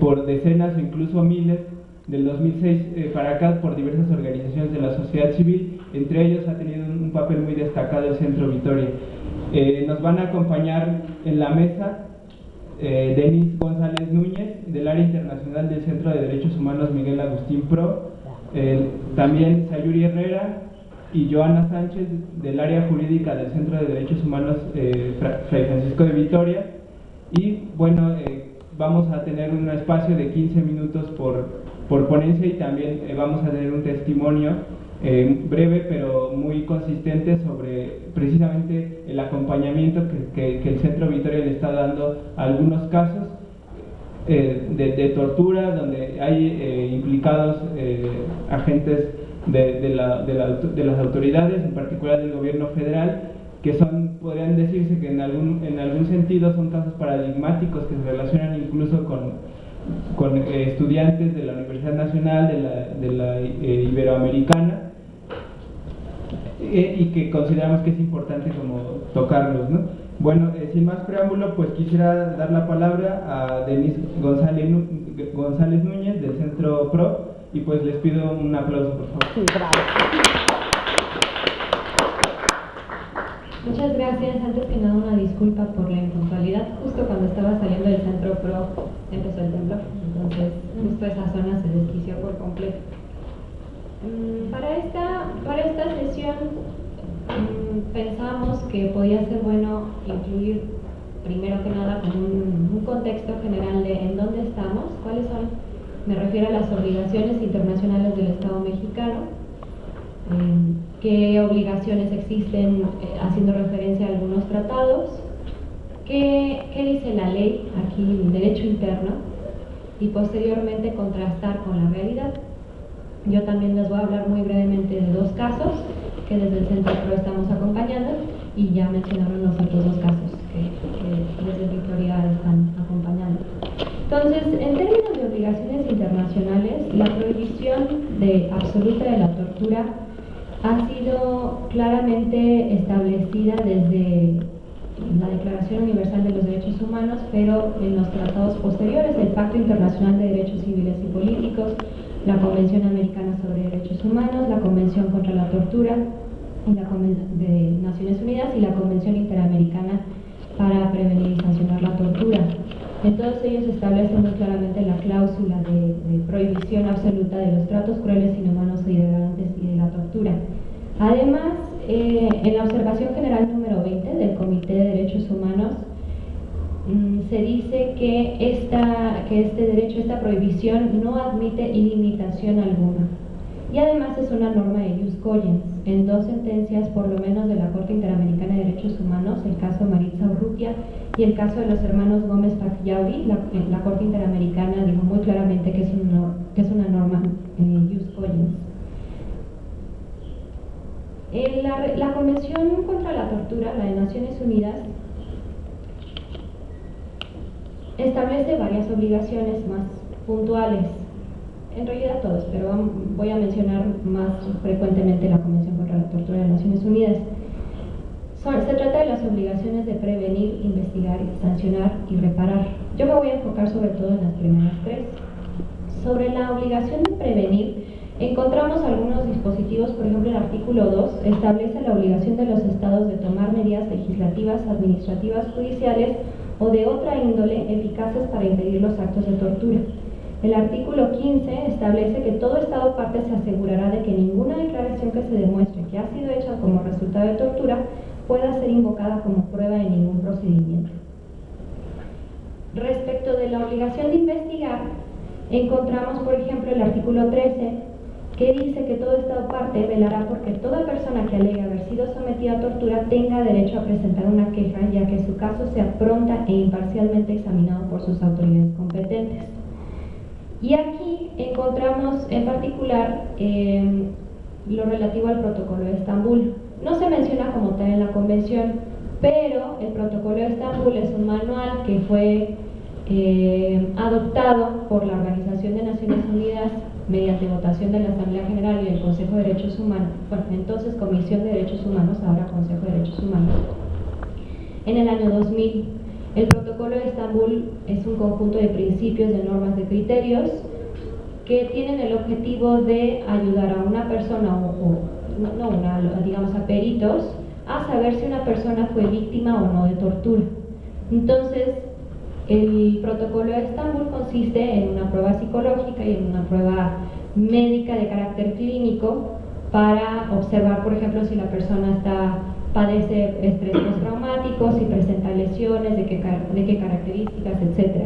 por decenas o incluso miles del 2006 para acá por diversas organizaciones de la sociedad civil. Entre ellos ha tenido un papel muy destacado el Centro Vitoria. Nos van a acompañar en la mesa Denis González Núñez, del área internacional del Centro de Derechos Humanos Miguel Agustín Pro, también Sayuri Herrera y Joana Sánchez, del área jurídica del Centro de Derechos Humanos Fray Francisco de Vitoria. Y bueno, vamos a tener un espacio de 15 minutos por ponencia, y también vamos a tener un testimonio breve pero muy consistente sobre precisamente el acompañamiento que el Centro Vitoria le está dando a algunos casos de tortura, donde hay implicados agentes de las autoridades, en particular del gobierno federal, que podrían decirse que en algún sentido son casos paradigmáticos que se relacionan incluso con estudiantes de la Universidad Nacional, de la Iberoamericana, y que consideramos que es importante como tocarlos, ¿no? Bueno, sin más preámbulo, pues quisiera dar la palabra a Denis González Núñez del Centro PRO, y pues les pido un aplauso, por favor. Sí, bravo. Muchas gracias. Antes que nada, una disculpa por la impuntualidad. Justo cuando estaba saliendo del Centro PRO empezó el temblor, entonces justo esa zona se desquició por completo. Para esta sesión pensamos que podía ser bueno incluir, primero que nada, con un contexto general de en dónde estamos, cuáles son, me refiero a las obligaciones internacionales del Estado mexicano, qué obligaciones existen haciendo referencia a algunos tratados, qué dice la ley, aquí el derecho interno, y posteriormente contrastar con la realidad. Yo también les voy a hablar muy brevemente de dos casos que desde el Centro PRO estamos acompañando, y ya mencionaron los otros dos casos que desde Vitoria están acompañando. Entonces, en términos de obligaciones internacionales, la prohibición absoluta de la tortura ha sido claramente establecida desde la Declaración Universal de los Derechos Humanos, pero en los tratados posteriores, el Pacto Internacional de Derechos Civiles y Políticos, la Convención Americana sobre Derechos Humanos, la Convención contra la Tortura de Naciones Unidas y la Convención Interamericana para prevenir y sancionar la tortura. En todos ellos establecen muy claramente la cláusula de prohibición absoluta de los tratos crueles, inhumanos y degradantes y de la tortura. Además, en la observación general número 20 del Comité de Derechos Humanos, se dice que este derecho, esta prohibición, no admite ilimitación alguna. Y además es una norma de ius cogens. En dos sentencias, por lo menos, de la Corte Interamericana de Derechos Humanos, el caso Maritza Urrutia y el caso de los hermanos Gómez Pacquiauri, la Corte Interamericana dijo muy claramente que es una norma ius cogens. La Convención contra la Tortura, la de Naciones Unidas, establece varias obligaciones más puntuales, en realidad todas, pero voy a mencionar más frecuentemente la Convención contra la Tortura de Naciones Unidas. Se trata de las obligaciones de prevenir, investigar, sancionar y reparar. Yo me voy a enfocar sobre todo en las primeras tres. Sobre la obligación de prevenir, encontramos algunos dispositivos. Por ejemplo, el artículo 2 establece la obligación de los estados de tomar medidas legislativas, administrativas, judiciales o de otra índole eficaces para impedir los actos de tortura. El artículo 15 establece que todo Estado parte se asegurará de que ninguna declaración que se demuestre que ha sido hecha como resultado de tortura pueda ser invocada como prueba de ningún procedimiento. Respecto de la obligación de investigar, encontramos, por ejemplo, el artículo 13, que dice que todo Estado parte velará porque toda persona que alegue haber sido sometida a tortura tenga derecho a presentar una queja, ya que su caso sea pronta e imparcialmente examinado por sus autoridades competentes. Y aquí encontramos en particular lo relativo al Protocolo de Estambul. No se menciona como tal en la Convención, pero el Protocolo de Estambul es un manual que fue adoptado por la Organización de Naciones Unidas mediante votación de la Asamblea General y el Consejo de Derechos Humanos, bueno, entonces Comisión de Derechos Humanos, ahora Consejo de Derechos Humanos, en el año 2000. El protocolo de Estambul es un conjunto de principios, de normas, de criterios que tienen el objetivo de ayudar a una persona, digamos a peritos, a saber si una persona fue víctima o no de tortura. Entonces, el protocolo de Estambul consiste en una prueba psicológica y en una prueba médica de carácter clínico para observar, por ejemplo, si la persona padece estrés postraumático, si presenta lesiones, de qué características, etc.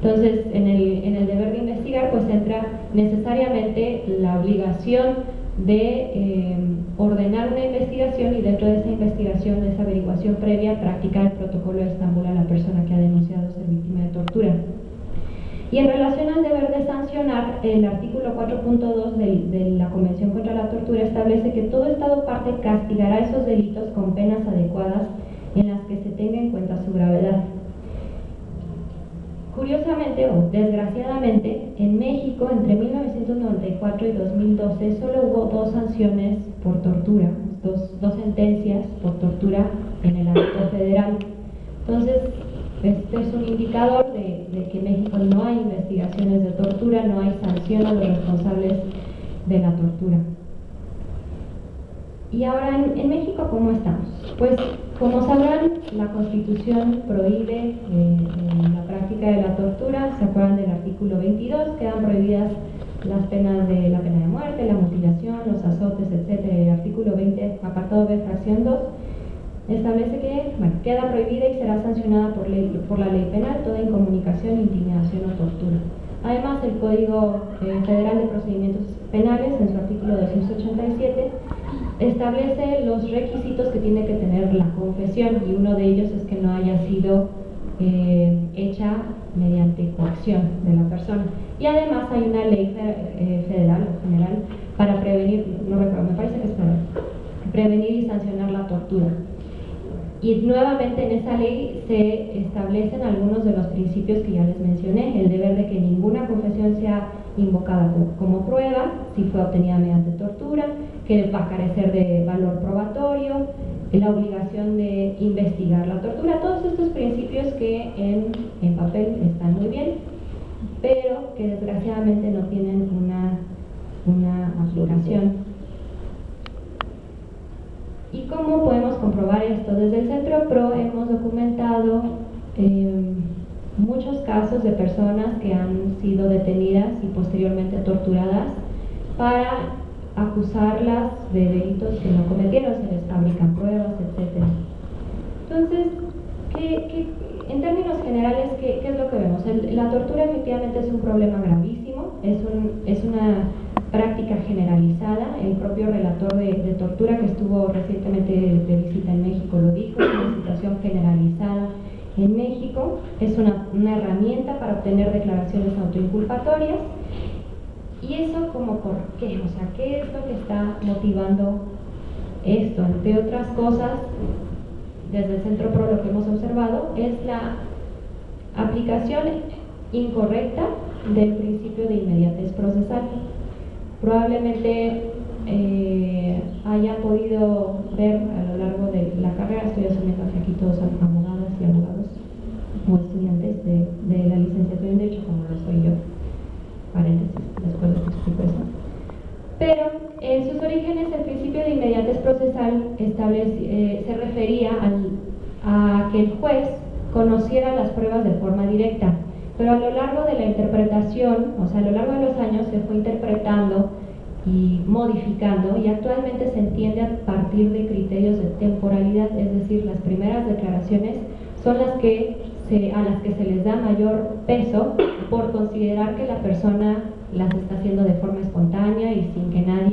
Entonces, en el deber de investigar, pues entra necesariamente la obligación de ordenar una investigación y dentro de esa investigación, de esa averiguación previa, practicar el protocolo de Estambul a la persona que ha denunciado ser víctima de tortura. Y en relación al deber de sancionar, el artículo 4.2 de la Convención contra la Tortura establece que todo Estado parte castigará esos delitos con penas adecuadas en las que se tenga en cuenta su gravedad. Curiosamente o desgraciadamente, en México entre 1994 y 2012 solo hubo 2 sanciones por tortura, dos sentencias por tortura en el ámbito federal. Entonces, este es un indicador de que en México no hay investigaciones de tortura, no hay sanción a los responsables de la tortura. Y ahora en México, ¿cómo estamos? Pues, como sabrán, la Constitución prohíbe la práctica de la tortura. ¿Se acuerdan del artículo 22? Quedan prohibidas las penas de la pena de muerte, la mutilación, los azotes, etc. El artículo 20, apartado B, fracción 2, establece que queda prohibida y será sancionada por la ley penal toda incomunicación, intimidación o tortura. Además, el Código Federal de Procedimientos Penales, en su artículo 287, establece los requisitos que tiene que tener la confesión, y uno de ellos es que no haya sido hecha mediante coacción de la persona. Y además hay una ley federal o general para prevenir, no recuerdo, me parece que es federal, prevenir y sancionar la tortura. Y nuevamente en esa ley se establecen algunos de los principios que ya les mencioné: el deber de que ninguna confesión sea invocada como prueba si fue obtenida mediante tortura, que va a carecer de valor probatorio, la obligación de investigar la tortura. Todos estos principios que en papel están muy bien, pero que desgraciadamente no tienen una aplicación. ¿Y cómo podemos comprobar esto? Desde el Centro PRO hemos documentado muchos casos de personas que han sido detenidas y posteriormente torturadas para acusarlas de delitos que no cometieron, se les fabrican pruebas, etc. Entonces, en términos generales, ¿qué es lo que vemos? La tortura efectivamente es un problema gravísimo, es una práctica generalizada. El propio relator de tortura que estuvo recientemente de visita en México lo dijo: es una situación generalizada en México, es una herramienta para obtener declaraciones autoinculpatorias. ¿Y eso como por qué? O sea, ¿qué es lo que está motivando esto? Entre otras cosas, desde el Centro PRO lo que hemos observado es la aplicación incorrecta del principio de inmediatez procesal. Probablemente haya podido ver a lo largo de la carrera, estoy asumiendo que aquí todos son abogadas y abogados o estudiantes de la licenciatura en Derecho, como lo soy yo, paréntesis, después les explico eso. Pero en sus orígenes el principio de inmediatez procesal se refería a que el juez conociera las pruebas de forma directa, pero a lo largo de la interpretación, o sea, a lo largo de los años se fue interpretando y modificando, y actualmente se entiende a partir de criterios de temporalidad, es decir, las primeras declaraciones son a las que se les da mayor peso por considerar que la persona las está haciendo de forma espontánea y sin que nadie